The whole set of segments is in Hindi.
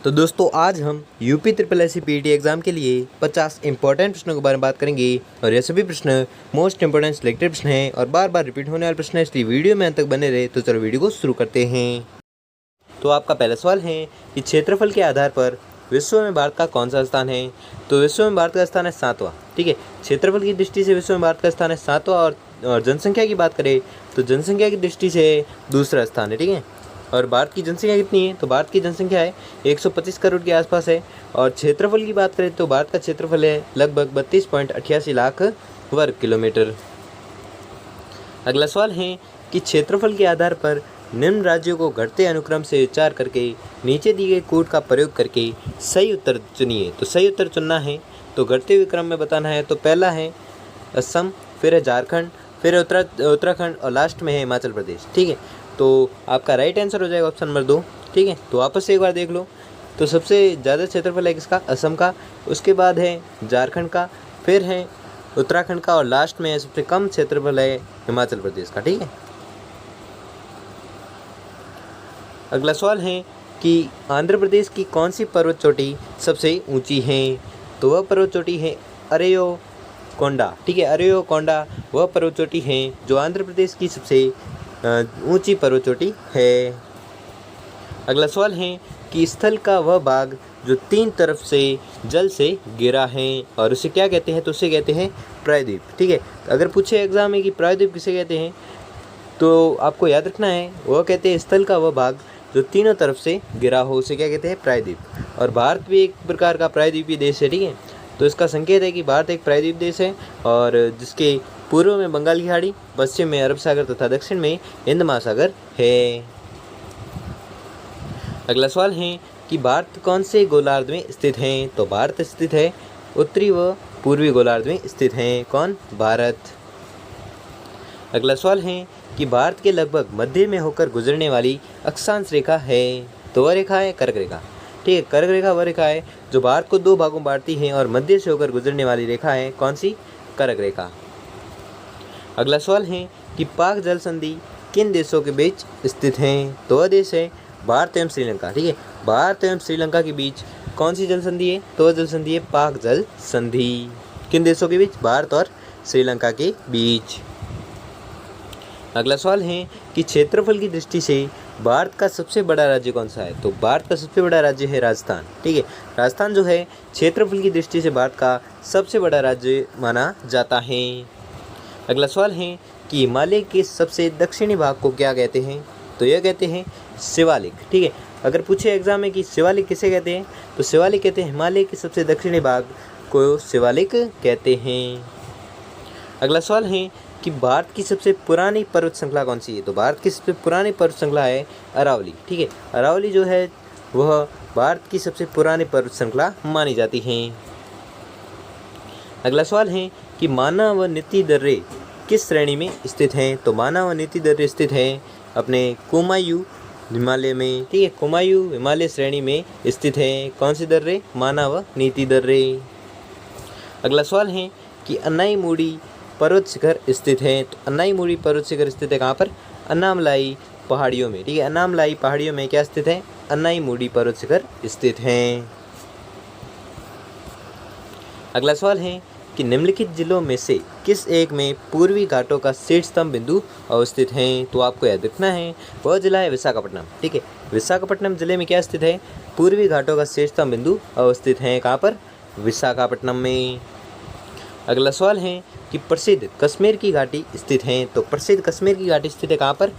तो दोस्तों आज हम UP triple S C PT exam के लिए 50 इंपॉर्टेंट प्रश्नों के बारे में बात करेंगे और ये सभी प्रश्न मोस्ट इंपॉर्टेंट सिलेक्टेड प्रश्न हैं और बार बार रिपीट होने वाले प्रश्न हैं, इसलिए वीडियो में अंत तक बने रहे। तो चलो वीडियो को शुरू करते हैं। तो आपका पहला सवाल है कि क्षेत्रफल के आधार पर विश्व में भारत का कौन सा स्थान है। तो विश्व में भारत का स्थान है 7वां। ठीक है, क्षेत्रफल की दृष्टि से विश्व में भारत का स्थान है 7वां और जनसंख्या की बात करें तो जनसंख्या की दृष्टि से दूसरा स्थान है। ठीक है, और भारत की जनसंख्या कितनी है तो भारत की जनसंख्या है 125 करोड़ के आसपास है। और क्षेत्रफल की बात करें तो भारत का क्षेत्रफल है लगभग 32.88 लाख वर्ग किलोमीटर। अगला सवाल है कि क्षेत्रफल के आधार पर निम्न राज्यों को घटते अनुक्रम से विचार करके नीचे दिए गए कोड का प्रयोग करके सही उत्तर चुनिए। तो सही उत्तर चुनना है तो घटते हुए क्रम में बताना है। तो पहला है असम, फिर है झारखंड, फिर है उत्तराखंड और लास्ट में है हिमाचल प्रदेश। ठीक है, तो आपका राइट आंसर हो जाएगा ऑप्शन नंबर 2। ठीक है, तो वापस से एक बार देख लो। तो सबसे ज़्यादा क्षेत्रफल है किसका, असम का, उसके बाद है झारखंड का, फिर है उत्तराखंड का और लास्ट में है सबसे कम क्षेत्रफल है हिमाचल प्रदेश का। ठीक है, अगला सवाल है कि आंध्र प्रदेश की कौन सी पर्वत चोटी सबसे ऊंची है। तो वह पर्वत चोटी है अरेयोकोंडा। ठीक है, अरेयोकोंडा वह पर्वत चोटी है जो आंध्र प्रदेश की सबसे ऊंची पर्वत चोटी है। अगला सवाल है कि स्थल का वह भाग जो 3 तरफ से जल से घिरा है और उसे क्या कहते हैं, तो उसे कहते हैं प्रायद्वीप। ठीक है, अगर पूछे एग्जाम में कि प्रायद्वीप किसे कहते हैं तो आपको याद रखना है वह कहते हैं स्थल का वह भाग जो तीनों तरफ से घिरा हो उसे क्या कहते हैं, प्रायद्वीप। और भारत भी एक प्रकार का प्रायद्वीपीय देश है। ठीक है, तो इसका संकेत है कि भारत एक प्रायद्वीप देश है और जिसके पूर्व में बंगाल की खाड़ी, पश्चिम में अरब सागर तथा दक्षिण में हिंद महासागर है। अगला सवाल है कि भारत कौन से गोलार्ध में स्थित है। तो भारत स्थित है उत्तरी व पूर्वी गोलार्ध में स्थित है। कौन, भारत। अगला सवाल है कि भारत के लगभग मध्य में होकर गुजरने वाली अक्षांश रेखा है। तो वह रेखा है कर्क रेखा। ठीक है, कर्क रेखा वह रेखा है जो भारत को 2 भागों में बांटती है और मध्य से होकर गुजरने वाली रेखा है कौन सी, कर्क रेखा। अगला सवाल है कि पाक जल संधि किन देशों के बीच स्थित है। तो वह देश है भारत एवं श्रीलंका। ठीक है, भारत एवं श्रीलंका के बीच कौन सी जल संधि है, तो वह जल संधि है पाक जल संधि। किन देशों के बीच, भारत और श्रीलंका के बीच। अगला सवाल है कि क्षेत्रफल की दृष्टि से भारत का सबसे बड़ा राज्य कौन सा है। तो भारत का सबसे बड़ा राज्य है राजस्थान। ठीक है, राजस्थान जो है क्षेत्रफल की दृष्टि से भारत का सबसे बड़ा राज्य माना जाता है। अगला सवाल है कि हिमालय के सबसे दक्षिणी भाग को क्या कहते हैं। तो यह कहते हैं शिवालिक। ठीक है, अगर पूछे एग्जाम में कि शिवालिक किसे कहते हैं तो शिवालिक कहते हैं हिमालय के सबसे दक्षिणी भाग को शिवालिक कहते हैं। अगला सवाल है कि भारत की सबसे पुरानी पर्वत श्रृंखला कौन सी है। तो भारत की सबसे पुरानी पर्वत श्रृंखला है अरावली। ठीक है, अरावली जो है वह भारत की सबसे पुरानी पर्वत श्रृंखला मानी जाती है। अगला सवाल है कि माना व नीति दर्रे किस श्रेणी में स्थित हैं। तो माना व नीति दर्रे स्थित हैं अपने कुमायूं हिमालय में। ठीक है, कुमायूं हिमालय श्रेणी में स्थित है कौन सी दर्रे, माना व नीति दर्रे। अगला सवाल है कि अन्नाईमुड़ी पर्वत शिखर स्थित है। तो अन्नाईमुड़ी पर्वत शिखर स्थित है कहाँ पर, अन्नामलाई पहाड़ियों में। ठीक है, अन्नामलाई पहाड़ियों में क्या स्थित है, अन्नाईमुड़ी पर्वत शिखर स्थित हैं। अगला सवाल है कि निम्नलिखित जिलों में से किस एक में पूर्वी घाटों का शीर्षतम बिंदु अवस्थित है। तो आपको याद रखना है वह जिला है विशाखापट्टनम। ठीक है, विशाखापट्टनम जिले में क्या स्थित है, पूर्वी घाटों का शीर्षतम बिंदु अवस्थित है कहाँ पर, विशाखापट्टनम में। अगला सवाल है कि प्रसिद्ध कश्मीर की घाटी स्थित है। तो प्रसिद्ध कश्मीर की घाटी स्थित है कहाँ पर,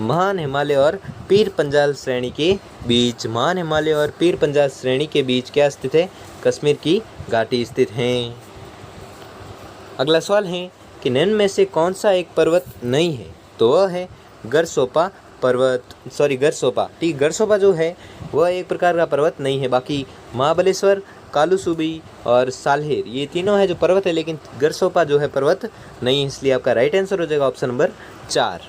महान हिमालय और पीर पंजाल श्रेणी के बीच। महान हिमालय और पीर पंजाल श्रेणी के बीच क्या स्थित है, कश्मीर की घाटी स्थित है। अगला सवाल है कि निम्न में से कौन सा एक पर्वत नहीं है। तो वह है गरसोपा पर्वत, गरसोपा। ठीक, गरसोपा जो है वह एक प्रकार का पर्वत नहीं है। बाकी महाबलेश्वर, कालूसुबी और साल्हेर ये तीनों है जो पर्वत है, लेकिन गरसोपा जो है पर्वत नहीं है, इसलिए आपका राइट आंसर हो जाएगा ऑप्शन नंबर 4।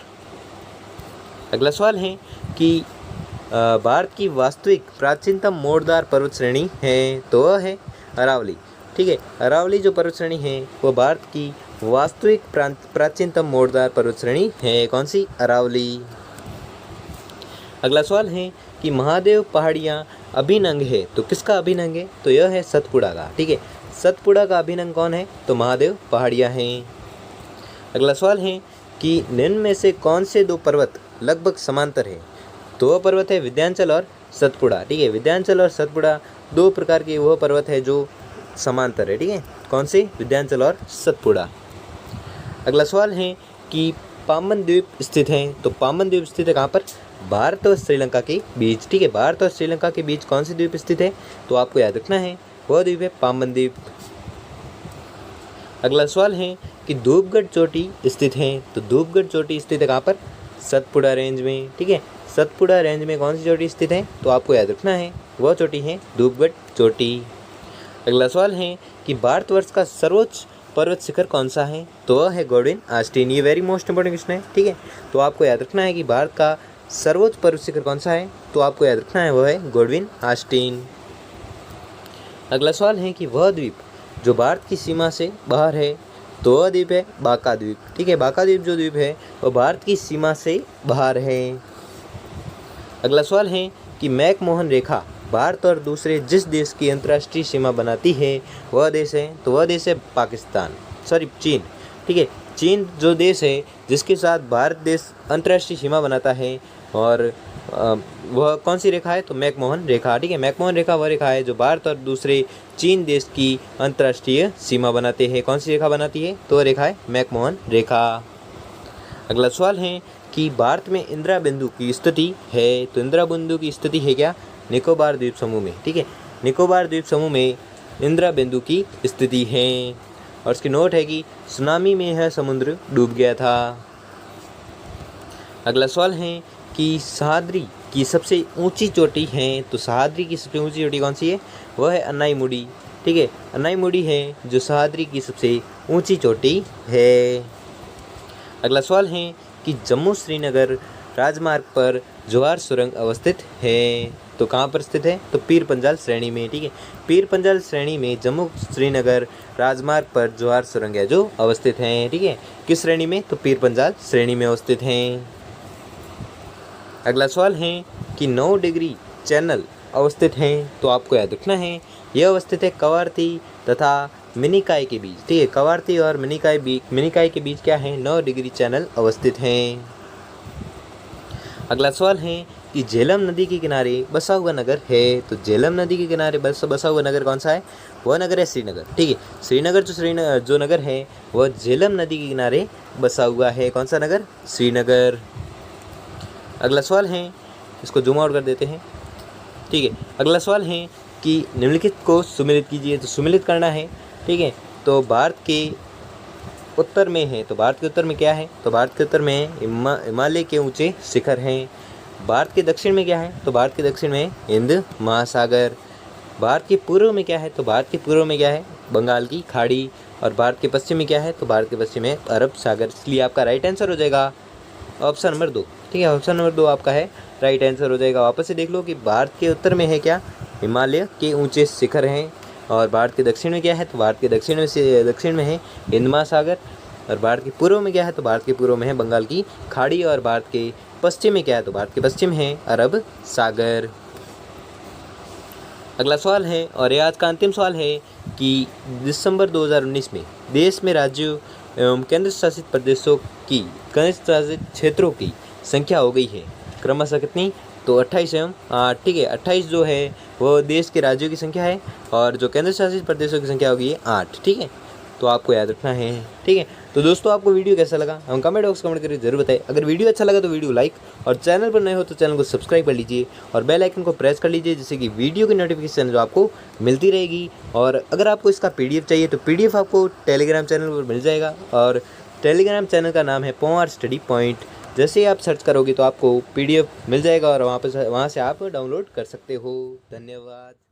अगला सवाल है कि भारत की वास्तविक प्राचीनतम मोड़दार पर्वत श्रेणी है। तो वह है अरावली। ठीक है, अरावली जो पर्वत श्रेणी है वो भारत की वास्तविक प्राचीनतम मोड़दार पर्वत श्रेणी है कौन सी, अरावली। अगला सवाल है कि महादेव पहाड़ियाँ अभिन्न अंग है, तो किसका अभिन्न अंग है? तो यह है सतपुड़ा का। ठीक है, सतपुड़ा का अभिन्न अंग कौन है? तो महादेव पहाड़ियाँ हैं। अगला सवाल है कि निम्न में से कौन से दो पर्वत लगभग समांतर है? तो वह पर्वत है विंध्याचल और सतपुड़ा। ठीक है, विंध्याचल और सतपुड़ा दो प्रकार के वह पर्वत है जो समांतर है। ठीक है, कौन से? विंध्याचल और सतपुड़ा। अगला सवाल है कि पाम्बन द्वीप स्थित है, तो पाम्बन द्वीप स्थित है कहाँ पर? भारत और श्रीलंका के बीच। ठीक है, भारत और श्रीलंका के बीच कौन सी द्वीप स्थित है? तो आपको याद रखना है वह द्वीप है पाम्बन द्वीप। अगला सवाल है कि धूपगढ़ चोटी स्थित है, तो धूपगढ़ चोटी स्थित है कहाँ पर? सतपुड़ा रेंज में। ठीक है, सतपुड़ा रेंज में कौन सी चोटी स्थित है? तो आपको याद रखना है वह चोटी है धूपगढ़ चोटी। अगला सवाल है कि भारतवर्ष का सर्वोच्च पर्वत शिखर कौन सा है? तो वह है गॉडविन आस्टीन। ये वेरी मोस्ट इंपॉर्टेंट क्वेश्चन है। ठीक है, तो आपको याद रखना है कि भारत का सर्वोच्च पर्वत शिखर कौन सा है? तो आपको याद रखना है वह है गॉडविन आस्टीन। अगला सवाल है कि वह द्वीप जो भारत की सीमा से बाहर है, तो वह द्वीप है बाका द्वीप। ठीक है, बाका द्वीप जो द्वीप है वह भारत की सीमा से बाहर है। अगला सवाल है कि मैकमोहन रेखा भारत और दूसरे जिस देश की अंतर्राष्ट्रीय सीमा बनाती है वह देश है, तो वह देश है पाकिस्तान, चीन। ठीक है, चीन जो देश है जिसके साथ भारत देश अंतर्राष्ट्रीय सीमा बनाता है, और वह कौन सी रेखा है? तो मैकमोहन रेखा। ठीक है, मैकमोहन रेखा वह रेखा है जो भारत और दूसरे चीन देश की अंतर्राष्ट्रीय सीमा बनाते हैं। कौन सी रेखा बनाती है? तो वह रेखा है मैकमोहन रेखा। अगला सवाल है कि भारत में इंदिरा बिंदु की स्थिति है, तो इंदिरा बिंदु की स्थिति है क्या? निकोबार द्वीप समूह में। ठीक है, निकोबार द्वीप समूह में इंदिरा बिंदु की स्थिति है। और इसकी नोट है कि सुनामी में यह समुद्र डूब गया था। अगला सवाल है कि सह्याद्री की सबसे ऊंची चोटी है, तो सह्याद्री की सबसे ऊंची चोटी कौन सी है? वह है अन्नाईमुडी। ठीक है, अन्नाईमुडी है जो सह्याद्री की सबसे ऊंची चोटी है। अगला सवाल है कि जम्मू श्रीनगर राजमार्ग पर जवाहर सुरंग अवस्थित है, तो कहाँ पर स्थित है? तो पीर पंजाल श्रेणी में। ठीक है, पीर पंजाल श्रेणी में जम्मू श्रीनगर राजमार्ग पर जवाहर सुरंग है जो अवस्थित हैं। ठीक है, किस श्रेणी में? तो पीर पंजाल श्रेणी में अवस्थित हैं। अगला सवाल है कि 9 डिग्री चैनल अवस्थित हैं, तो आपको याद रखना है यह अवस्थित है कवारती तथा मिनिकाय के बीच। ठीक है, कवारती और मिनिकाय के बीच क्या है? 9 डिग्री चैनल अवस्थित हैं। अगला सवाल है कि झेलम नदी के किनारे बसा हुआ नगर है, तो झेलम नदी के किनारे बसा हुआ नगर कौन सा है? वह नगर है श्रीनगर। ठीक है, श्रीनगर जो नगर है वह झेलम नदी के किनारे बसा हुआ है। कौन सा नगर? श्रीनगर। अगला सवाल है, इसको जूम आउट कर देते हैं। ठीक है, अगला सवाल है कि निम्नलिखित को सुमेलित कीजिए, तो सुमेलित करना है। ठीक है, तो भारत के उत्तर में है, तो भारत के उत्तर में क्या है? तो भारत के उत्तर में हिमालय के ऊंचे शिखर हैं। भारत के दक्षिण में क्या है? तो भारत के दक्षिण में हिंद महासागर। भारत के पूर्व में क्या है? तो भारत के पूर्व में क्या है? बंगाल की खाड़ी। और भारत के पश्चिम में क्या है? तो भारत के पश्चिम में अरब सागर। इसलिए आपका राइट आंसर हो जाएगा ऑप्शन नंबर 2। ठीक है, ऑप्शन नंबर 2 आपका है राइट आंसर हो जाएगा। वापस से देख लो कि भारत के उत्तर में है क्या? हिमालय के ऊंचे शिखर हैं। और भारत के दक्षिण में क्या है? तो भारत के दक्षिण में है हिंद महासागर। और भारत के पूर्व में क्या है? तो भारत के पूर्व में है बंगाल की खाड़ी। और भारत के पश्चिम में क्या है? तो भारत के पश्चिम है अरब सागर। अगला सवाल है, और ये आज का अंतिम सवाल है कि दिसंबर 2019 में देश में राज्यों एवं केंद्र शासित प्रदेशों की केंद्र शासित क्षेत्रों की संख्या हो गई है क्रमशः कितनी? तो 28 एवं 8। ठीक है, 28 जो है वो देश के राज्यों की संख्या है, और जो केंद्र शासित प्रदेशों की संख्या होगी 8। ठीक है, तो आपको याद रखना है। ठीक है, तो दोस्तों आपको वीडियो कैसा लगा हम कमेंट बॉक्स कमेंट करके जरूर बताएं। अगर वीडियो अच्छा लगा तो वीडियो लाइक, और चैनल पर नए हो तो चैनल को सब्सक्राइब कर लीजिए और बेल आइकन को प्रेस कर लीजिए, जिससे कि वीडियो की नोटिफिकेशन जो आपको मिलती रहेगी। और अगर आपको इसका PDF चाहिए तो PDF आपको टेलीग्राम चैनल पर मिल जाएगा, और टेलीग्राम चैनल का नाम है पोंआर स्टडी पॉइंट। जैसे ही आप सर्च करोगे तो आपको PDF मिल जाएगा, और वहाँ से आप डाउनलोड कर सकते हो। धन्यवाद।